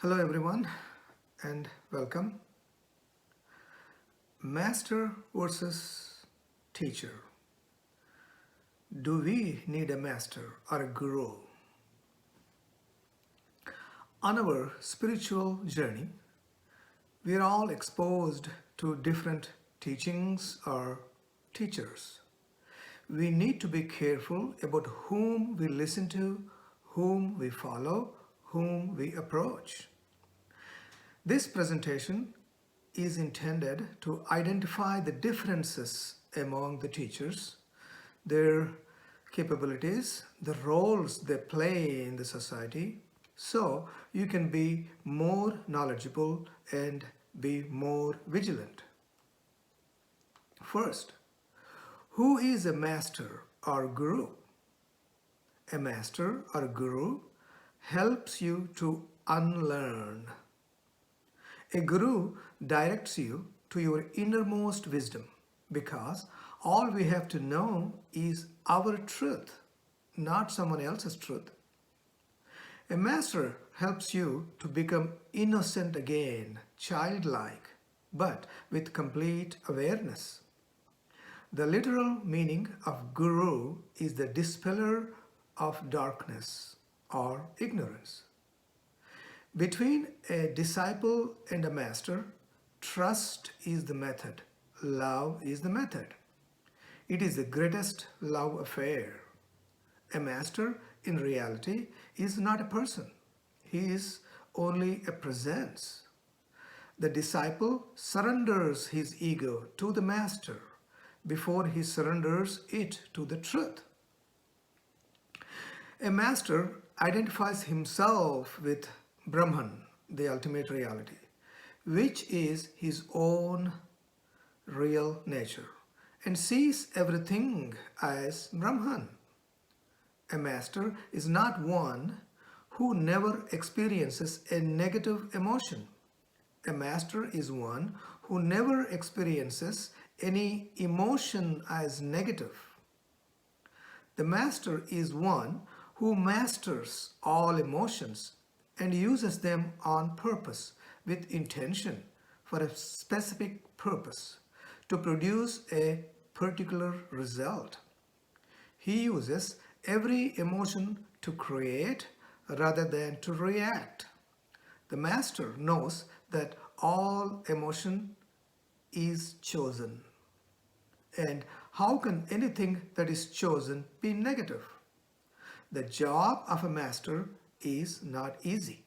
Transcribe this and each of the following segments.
Hello everyone and welcome. Master versus teacher. Do we need a master or a guru? On our spiritual journey, we are all exposed to different teachings or teachers. We need to be careful about whom we listen to, whom we follow, whom we approach. This presentation is intended to identify the differences among the teachers, their capabilities, the roles they play in the society, so you can be more knowledgeable and be more vigilant. First, who is a master or guru? A master or guru helps you to unlearn. A guru directs you to your innermost wisdom because all we have to know is our truth, not someone else's truth. A master helps you to become innocent again, childlike, but with complete awareness. The literal meaning of guru is the dispeller of darkness or ignorance. Between a disciple and a master, trust is the method, love is the method. It is the greatest love affair. A master, in reality, is not a person. He is only a presence. The disciple surrenders his ego to the master before he surrenders it to the truth. A master identifies himself with Brahman, the ultimate reality, which is his own real nature, and sees everything as Brahman. A master is not one who never experiences a negative emotion. A master is one who never experiences any emotion as negative. The master is one who masters all emotions and uses them on purpose with intention for a specific purpose to produce a particular result. He uses every emotion to create rather than to react. The master knows that all emotion is chosen. And how can anything that is chosen be negative? The job of a master is not easy.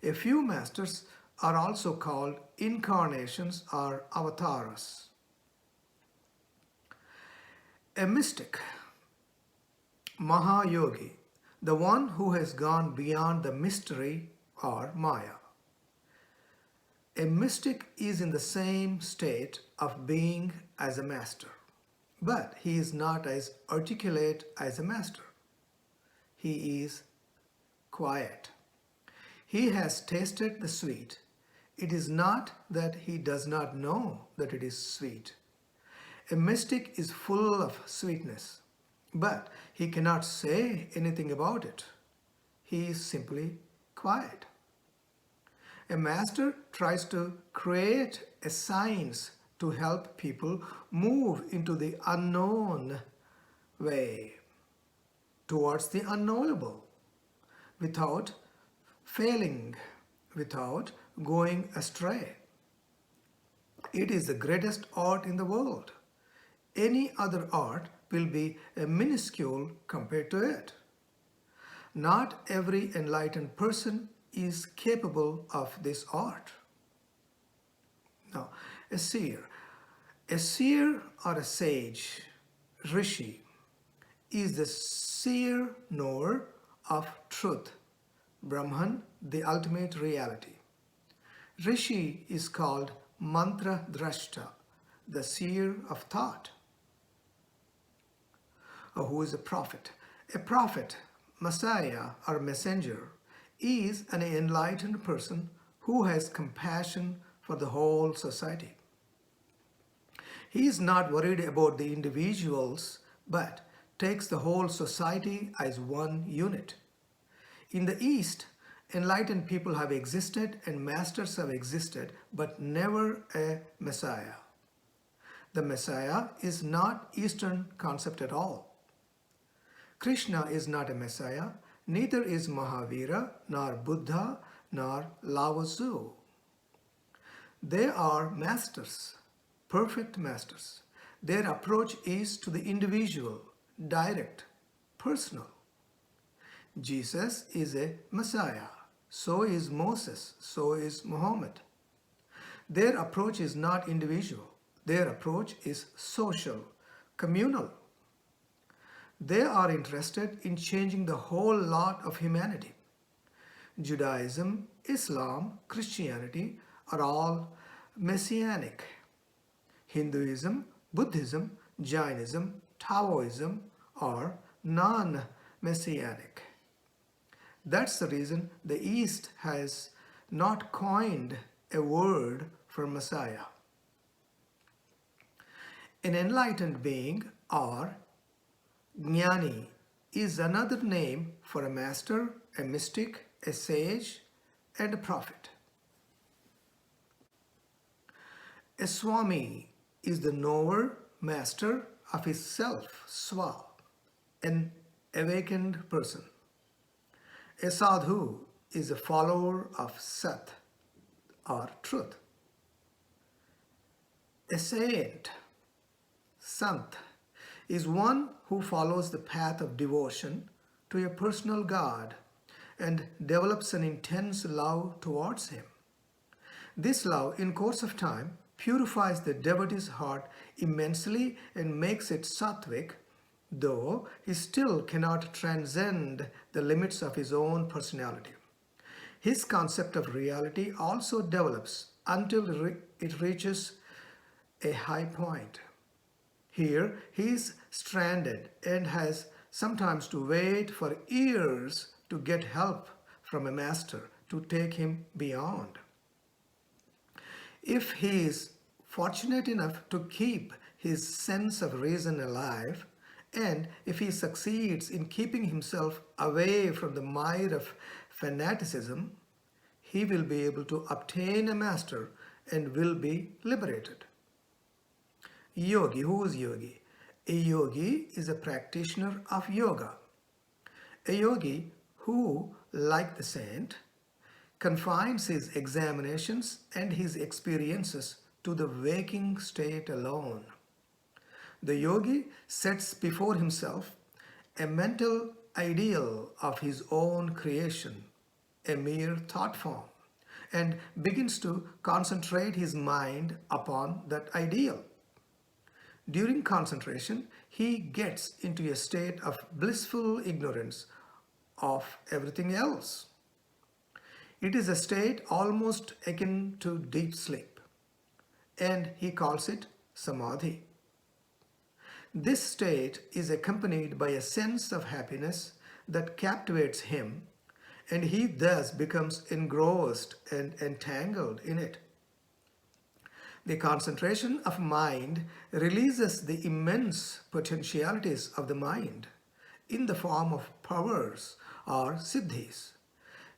A few masters are also called incarnations or avatars. A mystic, Mahayogi, the one who has gone beyond the mystery or Maya. A mystic is in the same state of being as a master, but he is not as articulate as a master. He is quiet. He has tasted the sweet. It is not that he does not know that it is sweet. A mystic is full of sweetness, but he cannot say anything about it. He is simply quiet. A master tries to create a science to help people move into the unknown way, towards the unknowable, without failing, without going astray. It is the greatest art in the world. Any other art will be minuscule compared to it. Not every enlightened person is capable of this art. Now, a seer or a sage, rishi, is the seer knower of truth, Brahman, the ultimate reality. Rishi is called mantra drashta, the seer of thought. Who is a prophet? A prophet, messiah or messenger, is an enlightened person who has compassion for the whole society. He is not worried about the individuals, but takes the whole society as one unit. In the East, Enlightened people have existed and masters have existed, but never a Messiah. The Messiah is not Eastern concept at all. Krishna is not a Messiah, neither is Mahavira, nor Buddha, nor Lao Tzu. They are masters, perfect masters. Their approach is to the individual, direct, personal. Jesus is a Messiah. So is Moses. So is Muhammad. Their approach is not individual. Their approach is social, communal. They are interested in changing the whole lot of humanity. Judaism, Islam, Christianity are all messianic. Hinduism, Buddhism, Jainism, Taoism are non-messianic. That's the reason the East has not coined a word for Messiah. An enlightened being or Jnani is another name for a master, a mystic, a sage, and a prophet. A Swami is the knower, master of his self, Swa, an awakened person. A sadhu is a follower of Sat, or truth. A saint, Sant, is one who follows the path of devotion to a personal God and develops an intense love towards him. This love, in course of time, purifies the devotee's heart immensely and makes it sattvic, though he still cannot transcend the limits of his own personality. His concept of reality also develops until it reaches a high point. Here he is stranded and has sometimes to wait for years to get help from a master to take him beyond. If he is fortunate enough to keep his sense of reason alive, and if he succeeds in keeping himself away from the mire of fanaticism, he will be able to obtain a master and will be liberated. Yogi, who is yogi? A yogi is a practitioner of yoga. A yogi who, like the saint, confines his examinations and his experiences to the waking state alone. The yogi sets before himself a mental ideal of his own creation, a mere thought form, and begins to concentrate his mind upon that ideal. During concentration, he gets into a state of blissful ignorance of everything else. It is a state almost akin to deep sleep, and he calls it samadhi. This state is accompanied by a sense of happiness that captivates him, and he thus becomes engrossed and entangled in it. The concentration of mind releases the immense potentialities of the mind in the form of powers or siddhis.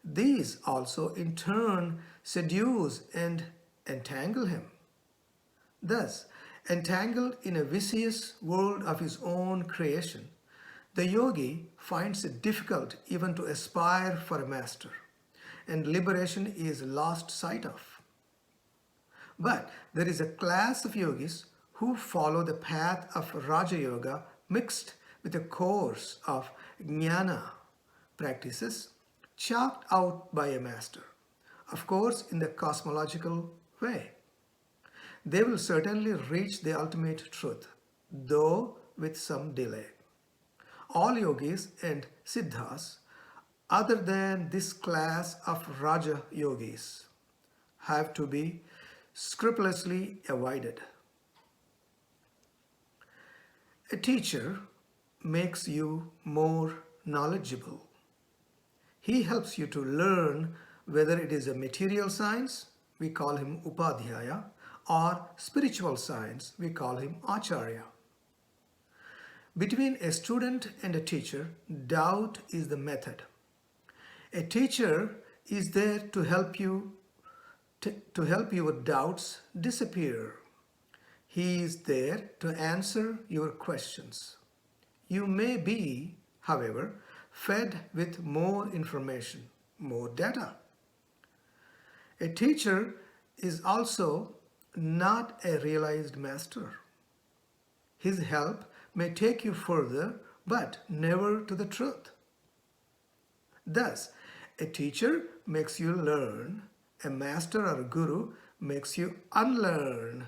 These also in turn seduce and entangle him. Thus, entangled in a vicious world of his own creation, the yogi finds it difficult even to aspire for a master, and liberation is lost sight of. But there is a class of yogis who follow the path of Raja Yoga mixed with a course of jnana practices chalked out by a master, of course in the cosmological way. They will certainly reach the ultimate truth, though with some delay. All yogis and siddhas, other than this class of Raja yogis, have to be scrupulously avoided. A teacher makes you more knowledgeable. He helps you to learn whether it is a material science, we call him Upadhyaya, or spiritual science, we call him Acharya. Between a student and a teacher, doubt is the method. A teacher is there to help you to help your doubts disappear. He is there to answer your questions. You may be, however, fed with more information, more data. A teacher is also not a realized master. His help may take you further, but never to the truth. Thus, a teacher makes you learn, a master or a guru makes you unlearn,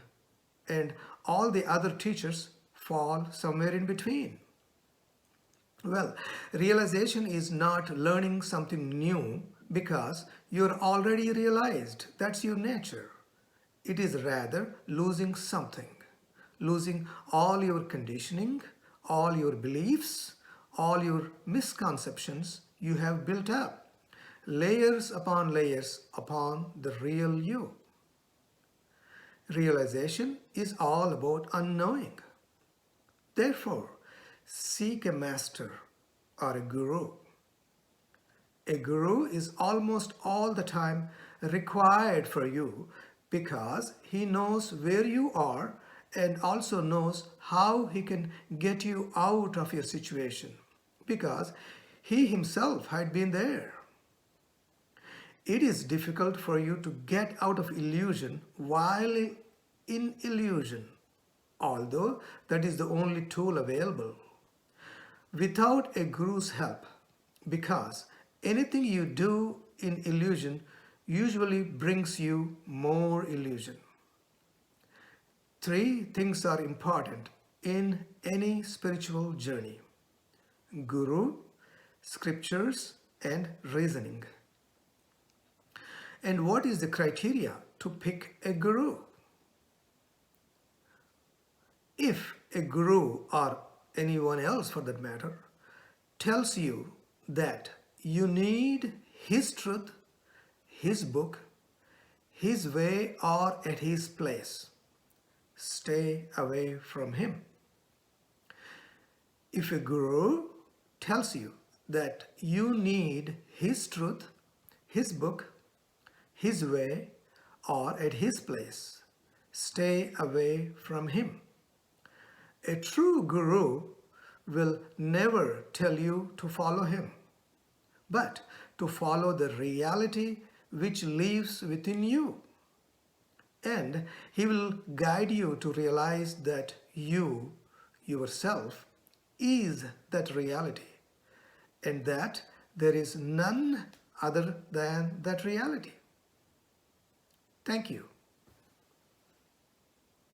and all the other teachers fall somewhere in between. Well, realization is not learning something new because you're already realized. That's your nature. It is rather losing something, losing all your conditioning, all your beliefs, all your misconceptions you have built up, layers upon the real you. Realization is all about unknowing. Therefore, seek a master or a guru. A guru is almost all the time required for you because he knows where you are and also knows how he can get you out of your situation because he himself had been there. It is difficult for you to get out of illusion while in illusion, although that is the only tool available. Without a guru's help, because anything you do in illusion usually brings you more illusion. Three things are important in any spiritual journey: guru, scriptures, and reasoning. And what is the criteria to pick a guru? If a guru, or anyone else for that matter, tells you that you need his truth, his book, his way, or at his place, stay away from him. If a guru tells you that you need his truth, his book, his way, or at his place, stay away from him. A true guru will never tell you to follow him, but to follow the reality which lives within you. And he will guide you to realize that you, yourself, is that reality, and that there is none other than that reality. Thank you.